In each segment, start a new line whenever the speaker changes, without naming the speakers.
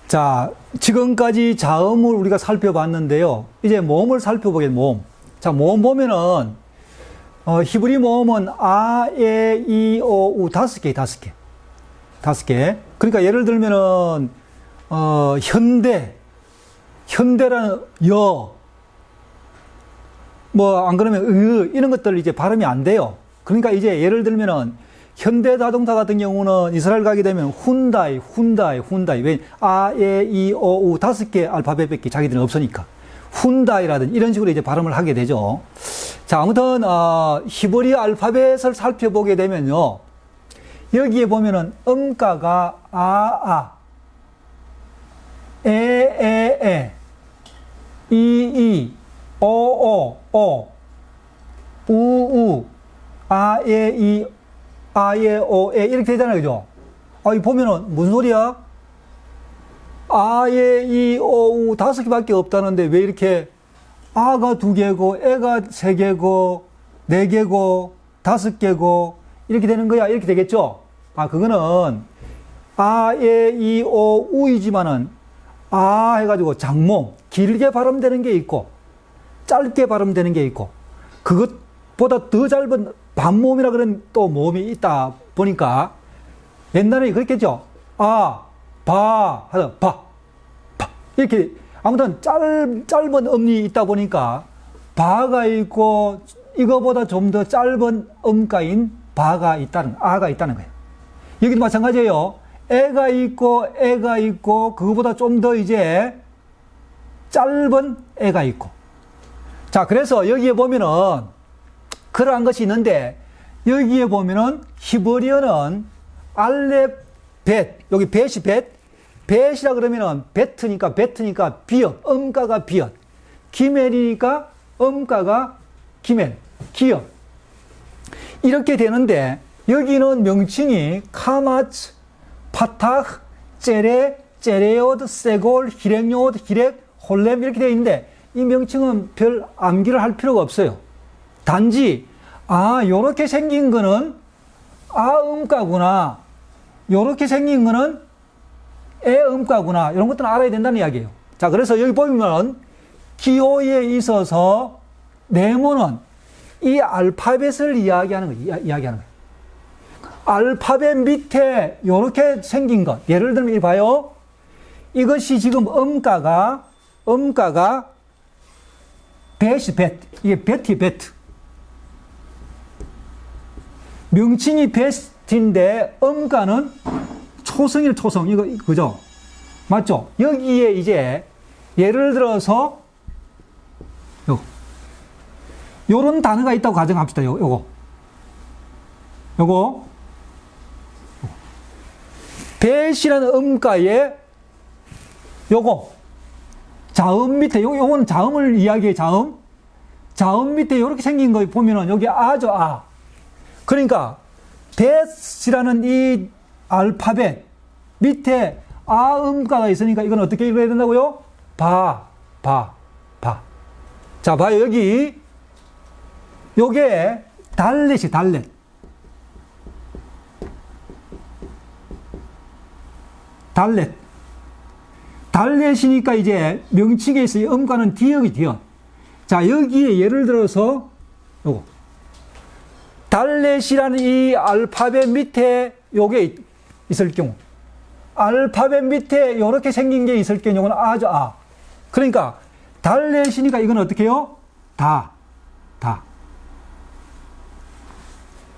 자, 지금까지 자음을 우리가 살펴봤는데요. 이제 모음을 살펴보겠습니다. 모음. 자, 모음 보면은, 히브리 모음은 아, 에, 이, 오, 우, 5개, 5개. 5개. 그러니까 예를 들면은, 현대라는 여, 뭐, 안 그러면 이런 것들 이제 발음이 안 돼요. 그러니까 이제 예를 들면은, 현대 자동차 같은 경우는 이스라엘 가게 되면 훈다이. 왜? 아, 에, 이, 오, 우 5개 알파벳밖에 자기들은 없으니까. 훈다이라든지 이런 식으로 이제 발음을 하게 되죠. 자, 아무튼, 히브리 알파벳을 살펴보게 되면요. 여기에 보면은 음가가 아, 에, 이, 오, 우, 아, 에, 이, 아예, 오에 이렇게 되잖아요. 그죠? 이 보면은 무슨 소리야? 아예, 이, 오, 우 5개밖에 없다는데 왜 이렇게 아가 2개고, 애가 3개고, 4개고, 5개고, 이렇게 되는 거야? 이렇게 되겠죠? 그거는 아예, 이, 오, 우이지만은 해가지고 장모, 길게 발음되는 게 있고, 짧게 발음되는 게 있고, 그것보다 더 짧은 반모음이라 그런 또 모음이 있다 보니까 옛날에 그랬겠죠. 바 이렇게 아무튼 짧은 음이 있다 보니까 바가 있고 이거보다 좀 더 짧은 음가인 아가 있다는 거예요. 여기도 마찬가지예요. 애가 있고 그거보다 좀 더 이제 짧은 애가 있고. 자, 그래서 여기에 보면은 그러한 것이 있는데, 여기에 보면은 히브리어는 알렙, 벳, 여기 벳이 벳이라 그러면은 베트니까 비엇, 음가가 비엇, 기멜이니까 음가가 기멜, 기엇. 이렇게 되는데, 여기는 명칭이 카마츠, 파타흐, 제레오드, 세골, 히렉요드, 히렉, 홀렘 이렇게 되어 있는데, 이 명칭은 별 암기를 할 필요가 없어요. 단지 요렇게 생긴 거는 음가구나, 요렇게 생긴 거는 음가구나, 이런 것들은 알아야 된다는 이야기예요. 자, 그래서 여기 보면 기호에 있어서 네모는 이 알파벳을 이야기하는 거예요. 알파벳 밑에 요렇게 생긴 것, 예를 들면 이 봐요. 이것이 지금 음가가 이게 베트. 명칭이 베스트인데 음가는 초성이에요, 초성. 이거 그죠? 맞죠? 여기에 이제 예를 들어서 요런 단어가 있다고 가정합시다. 요거 베시라는 음가에 요거 자음 밑에 요거는 자음을 이야기해. 자음 밑에 요렇게 생긴 거 보면은 여기 아죠. 그러니까 벳이라는 이 알파벳 밑에 음가가 있으니까 이건 어떻게 읽어야 된다고요? 바. 자, 봐요. 여기 요게 달렛이 달렛이니까 이제 명칭에 있어 음가는 디귿. 자, 여기에 예를 들어서 요거 달렛이라는 이 알파벳 밑에 요게 있을 경우, 알파벳 밑에 요렇게 생긴 게 있을 경우, 요건 아죠. 그러니까 달렛이니까 이건 어떻게 해요?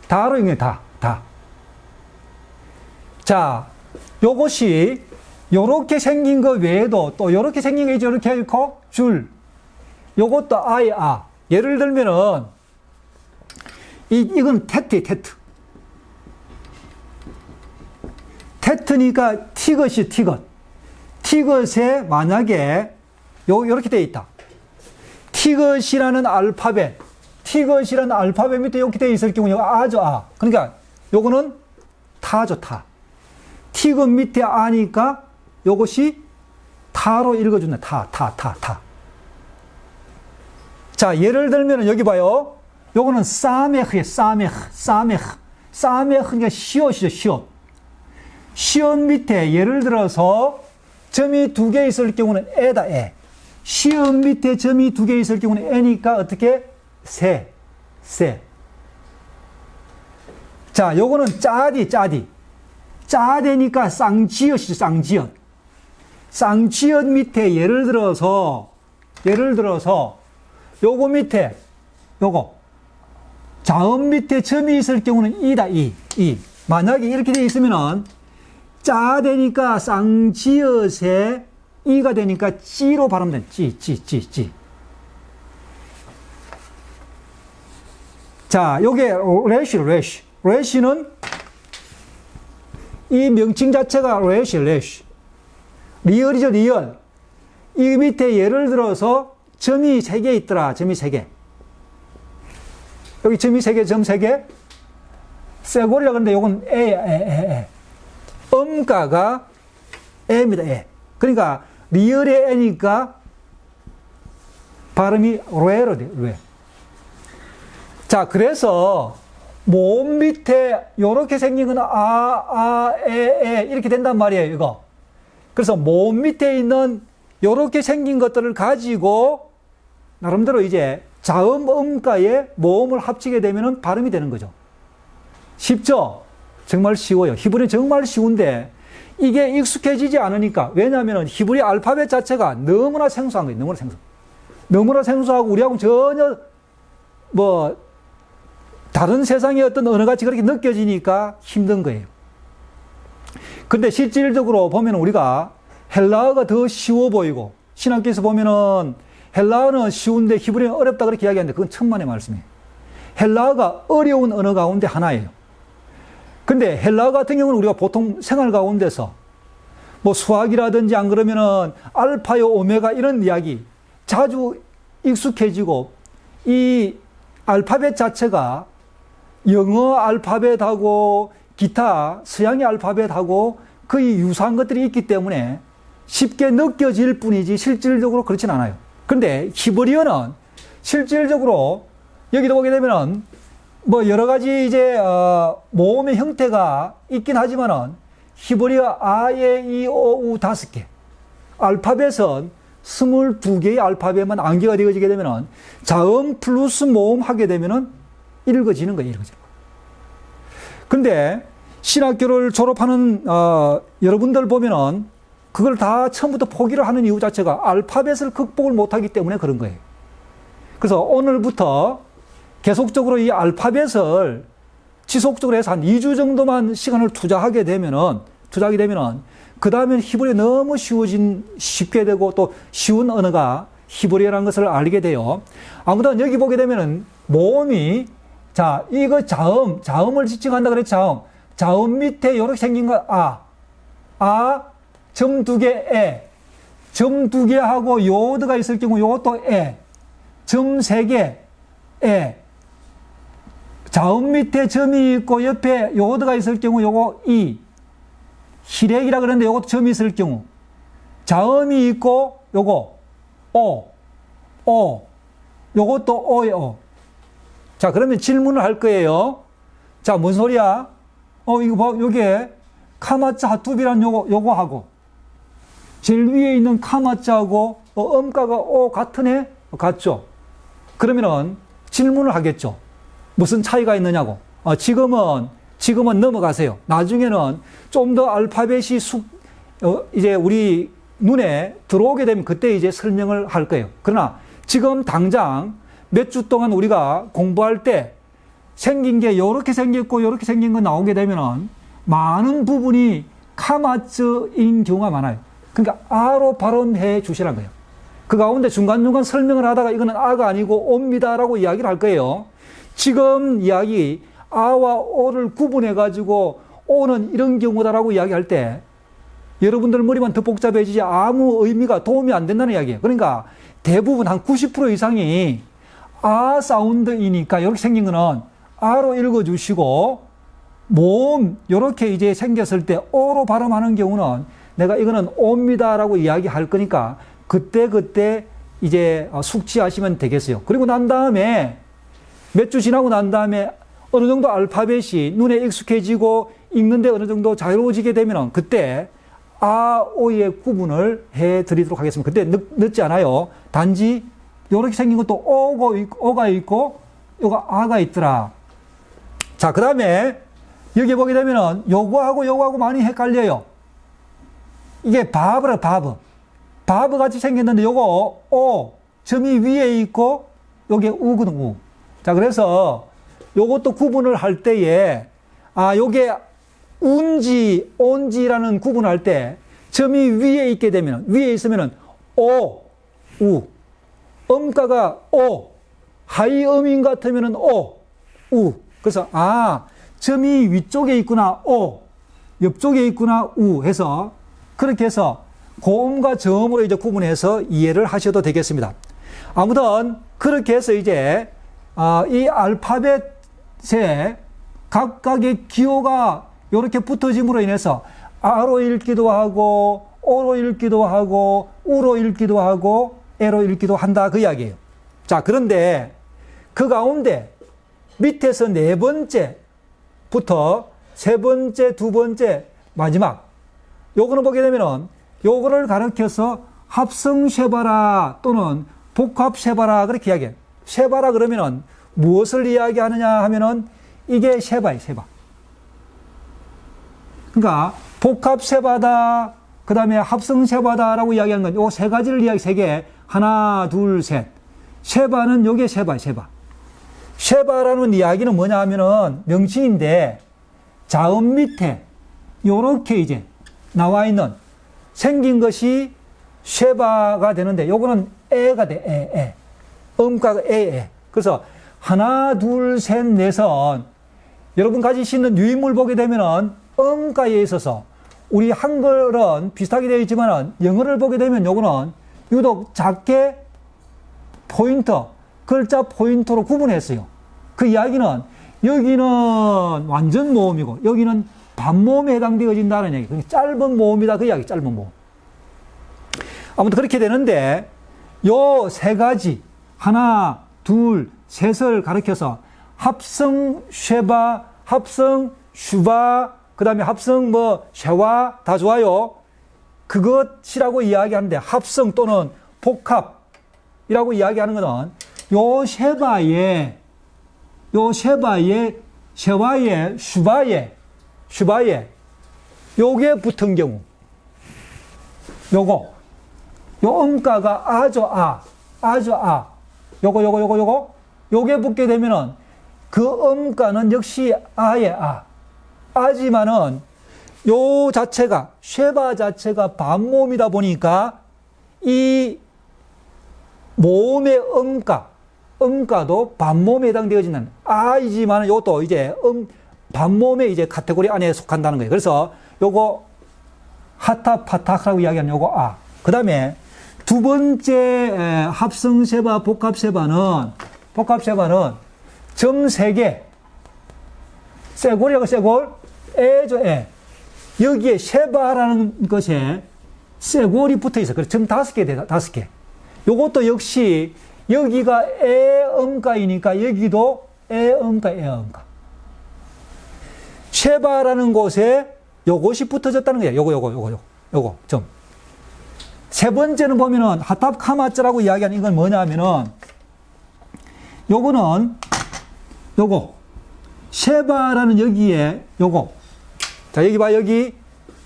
다로 읽네. 다. 자, 요것이 요렇게 생긴 거 외에도 또 요렇게 생긴 게 있죠. 이렇게 읽고 줄, 요것도 예를 들면은 이건 테트. 테트니까 티것에 만약에 요렇게 되어 있다. 티것이라는 알파벳 밑에 이렇게 되어 있을 경우 아죠. 그러니까 요거는 타죠. 티것 밑에 아니까 요것이 타로 읽어준다. 타. 자, 예를 들면 여기 봐요. 요거는 사메흐에 사메흐. 그러니까 시옷이죠. 시옷 밑에 예를 들어서 점이 두 개 있을 경우는 에다, 에. 시음 밑에 점이 두 개 있을 경우는 에니까 어떻게? 세. 자, 요거는 짜디. 짜대니까 쌍지읒이죠, 쌍지읒. 쌍지읒 밑에 예를 들어서, 요거 밑에, 요거. 자음 밑에 점이 있을 경우는 이다, 이. 만약에 이렇게 되어 있으면은, 짜대니까 쌍지읒에 이가 되니까 찌로 발음된, 찌. 자, 요게 레시는 이 명칭 자체가 레시. 리얼이죠, 리얼. 이 밑에 예를 들어서 점이 3개 있더라, 점이 3개. 여기 점이 3개, 점 3개. 쇠고리라 그러는데 요건 에. 음가가 에입니다, 에. 그러니까 리얼의 에니까 발음이 레로 돼요, 레. 자, 그래서 모음 밑에 요렇게 생긴 건 에 이렇게 된단 말이에요, 이거. 그래서 모음 밑에 있는 요렇게 생긴 것들을 가지고 나름대로 이제 자음, 음가에 모음을 합치게 되면 발음이 되는 거죠. 쉽죠? 정말 쉬워요. 히브리 정말 쉬운데 이게 익숙해지지 않으니까. 왜냐하면 히브리 알파벳 자체가 너무나 생소한 거예요. 너무나 생소하고 우리하고 전혀 다른 세상의 어떤 언어같이 그렇게 느껴지니까 힘든 거예요. 근데 실질적으로 보면 우리가 헬라어가 더 쉬워 보이고, 신학교에서 보면은 헬라어는 쉬운데 히브리어는 어렵다 그렇게 이야기하는데 그건 천만의 말씀이에요. 헬라어가 어려운 언어 가운데 하나예요. 근데 헬라어 같은 경우는 우리가 보통 생활 가운데서 수학이라든지 안 그러면은 알파요 오메가 이런 이야기 자주 익숙해지고, 이 알파벳 자체가 영어 알파벳하고 기타 서양의 알파벳하고 거의 유사한 것들이 있기 때문에 쉽게 느껴질 뿐이지 실질적으로 그렇진 않아요. 그런데 히브리어는 실질적으로 여기도 보게 되면은 여러 가지 이제 모음의 형태가 있긴 하지만은 히브리어 아예 이 오 우 5개 알파벳은 22개의 알파벳만 암기가 되어지게 되면은 자음 플러스 모음 하게 되면은 읽어지는 거예요. 근데 신학교를 졸업하는 여러분들 보면은 그걸 다 처음부터 포기를 하는 이유 자체가 알파벳을 극복을 못하기 때문에 그런 거예요. 그래서 오늘부터 계속적으로 이 알파벳을 지속적으로 해서 한 2주 정도만 시간을 투자하게 되면은 그 다음엔 히브리어 너무 쉽게 되고 또 쉬운 언어가 히브리어라는 것을 알게 돼요. 아무튼 여기 보게 되면은 모음이, 자, 이거 자음을 지칭한다 그랬죠. 자음 밑에 이렇게 생긴 거 점 2개 에, 점 2개 하고 요드가 있을 경우 요것도 에, 점 3개 에, 자음 밑에 점이 있고 옆에 요드가 있을 경우 요거 이, 히렉이라 그러는데 요것도 점이 있을 경우, 자음이 있고 요거 요것도 오예요. 자, 그러면 질문을 할 거예요. 자, 뭔 소리야? 이거 봐, 요게 카마자 하투비란 요거 하고 제일 위에 있는 카마자하고 음가가 오 같으네? 같죠? 그러면은 질문을 하겠죠. 무슨 차이가 있느냐고. 지금은 넘어가세요. 나중에는 좀 더 알파벳이 이제 우리 눈에 들어오게 되면 그때 이제 설명을 할 거예요. 그러나 지금 당장 몇 주 동안 우리가 공부할 때 생긴 게 요렇게 생겼고 요렇게 생긴 거 나오게 되면은 많은 부분이 카마츠인 경우가 많아요. 그러니까 아로 발음해 주시라는 거예요. 그 가운데 중간중간 설명을 하다가 이거는 아가 아니고 오입니다라고 이야기를 할 거예요. 지금 이야기 아와 오를 구분해 가지고 오는 이런 경우다라고 이야기할 때 여러분들 머리만 더 복잡해지지 아무 의미가 도움이 안 된다는 이야기예요. 그러니까 대부분 한 90% 이상이 아 사운드이니까 이렇게 생긴 거는 아로 읽어주시고, 모음 이렇게 이제 생겼을 때 오로 발음하는 경우는 내가 이거는 오입니다라고 이야기할 거니까 그때 이제 숙지하시면 되겠어요. 그리고 난 다음에 몇 주 지나고 난 다음에 어느 정도 알파벳이 눈에 익숙해지고 읽는데 어느 정도 자유로워지게 되면 그때 아, 오의 구분을 해 드리도록 하겠습니다. 근데 늦지 않아요. 단지 요렇게 생긴 것도 오가 있고 요가 아가 있더라. 자, 그 다음에 여기 보게 되면은 요거하고 많이 헷갈려요. 이게 바브라, 바브 같이 생겼는데 요거 오 점이 위에 있고 요게 우거든, 우. 자, 그래서 요것도 구분을 할 때에 요게 운지, 온지라는 구분을 할 때 점이 위에 있게 되면, 위에 있으면은 오, 우. 음가가 오, 하이음인 같으면은 오, 우. 그래서 점이 위쪽에 있구나, 오. 옆쪽에 있구나, 우. 해서 그렇게 해서 고음과 저음으로 이제 구분해서 이해를 하셔도 되겠습니다. 아무튼 그렇게 해서 이제 이 알파벳에 각각의 기호가 이렇게 붙어짐으로 인해서 아로 읽기도 하고 오로 읽기도 하고 우로 읽기도 하고 에로 읽기도 한다, 그 이야기예요. 자, 그런데 그 가운데 밑에서 네 번째부터 세 번째, 두 번째, 마지막 요거는 보게 되면은 요거를 가르쳐서 합성 쉐바라 또는 복합 쉐바라 그렇게 이야기해요. 쉐바라 그러면은 무엇을 이야기하느냐 하면은 이게 쉐바예요, 쉐바. 그러니까 복합 쉐바다, 그 다음에 합성 쉐바다라고 이야기하는 건 요 세 가지를 세 개, 하나, 둘, 셋. 쉐바는 요게 쉐바예요, 쉐바. 쉐바라는 이야기는 뭐냐 하면은 명칭인데 자음 밑에 요렇게 이제 나와 있는 생긴 것이 쉐바가 되는데 요거는 에가 돼, 에. 음가가 에. 그래서 하나, 둘, 셋, 넷은 여러분 가지시는 유인물 보게 되면은 음가에 있어서 우리 한글은 비슷하게 되어 있지만은 영어를 보게 되면 요거는 유독 작게 포인터, 글자 포인터로 구분했어요. 그 이야기는 여기는 완전 모음이고 여기는 반모음에 해당되어진다는 얘기. 그러니까 짧은 모음이다, 그 이야기, 짧은 모음. 아무튼 그렇게 되는데 요 세 가지, 하나, 둘, 셋을 가리켜서 합성 쉐바, 합성 슈바, 그 다음에 합성 쉐와 다 좋아요. 그것이라고 이야기하는데 합성 또는 복합이라고 이야기하는 것은 요 쉐바에 쉐와에 슈바에 요게 붙은 경우 요 음가가 아주 요게 붙게 되면은 그 음가는 역시 아의 아지만은 요 자체가 쉐바 자체가 반모음이다 보니까 이 모음의 음가도 반모음에 해당되어지는 아이지만은 요것도 이제 반모음의 이제 카테고리 안에 속한다는 거예요. 그래서 요거 하타파타라고 이야기하는 요거 그 다음에 두 번째 합성 쉐바, 복합 쉐바는 점 3개, 쇠골이라고 쇠골, 에죠, 에. 여기에 쉐바라는 것에 쇠골이 붙어 있어. 그래서 점 5개 돼, 5개. 요것도 역시 여기가 에음가이니까 여기도 에음가. 쉐바라는 곳에 요것이 붙어졌다는 거예요. 요거 점. 세 번째는 보면은 하탑카마츠라고 이야기하는 이건 뭐냐 하면은 요거는 쉐바라는 여기에 요거. 자, 여기 봐, 여기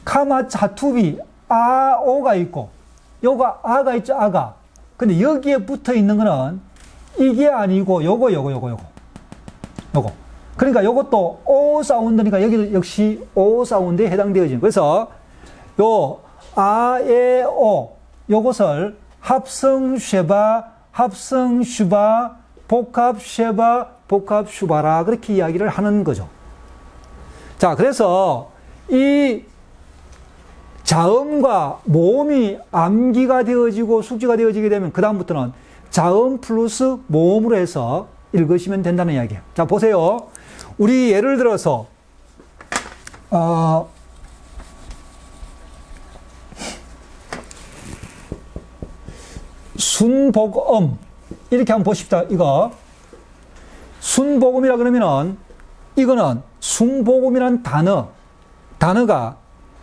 카마츠 하투비 오가 있고 요가 아가 있죠, 아가. 근데 여기에 붙어 있는 거는 이게 아니고 요거. 그러니까 요것도 오 사운드니까 여기도 역시 오 사운드에 해당되어지는. 그래서 요 아에 오 요것을 합성 쉐바, 합성 슈바, 복합 쉐바, 복합 슈바라 그렇게 이야기를 하는 거죠. 자, 그래서 이 자음과 모음이 암기가 되어지고 숙지가 되어지게 되면 그 다음부터는 자음 플러스 모음으로 해서 읽으시면 된다는 이야기예요. 자, 보세요. 우리 예를 들어서 순복음 이렇게 한번 보십시다. 이거 순복음이라 그러면은 이거는 순복음이란 단어가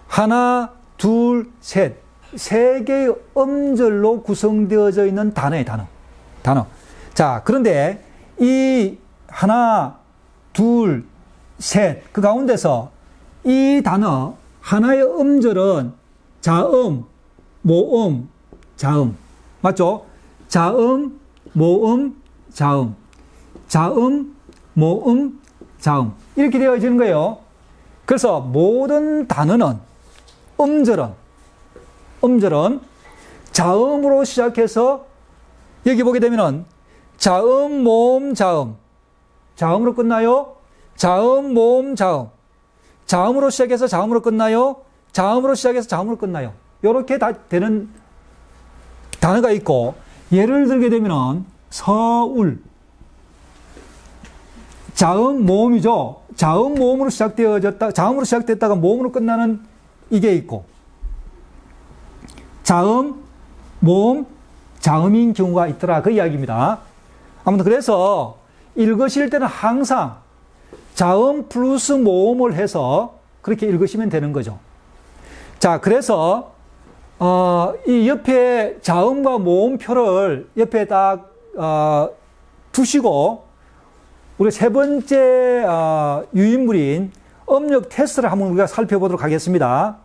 하나, 둘, 셋. 세 개의 음절로 구성되어져 있는 단어예요, 단어. 자, 그런데 이 하나, 둘, 셋. 그 가운데서 이 단어, 하나의 음절은 자음, 모음, 자음. 맞죠? 자음, 모음, 자음. 자음, 모음, 자음. 이렇게 되어지는 거예요. 그래서 모든 단어는, 음절은 자음으로 시작해서 여기 보게 되면은 자음, 모음, 자음. 자음으로 끝나요? 자음, 모음, 자음. 자음으로 시작해서 자음으로 끝나요? 자음으로 시작해서 자음으로 끝나요. 이렇게 다 되는 단어가 있고, 예를 들게 되면은 서울. 자음, 모음이죠. 자음, 모음으로 자음으로 시작됐다가 모음으로 끝나는 이게 있고, 자음, 모음, 자음인 경우가 있더라. 그 이야기입니다. 아무튼 그래서 읽으실 때는 항상 자음 플러스 모음을 해서 그렇게 읽으시면 되는 거죠. 자, 그래서 이 옆에 자음과 모음표를 옆에 딱 두시고 우리 세 번째 유인물인 음력 테스트를 한번 우리가 살펴보도록 하겠습니다.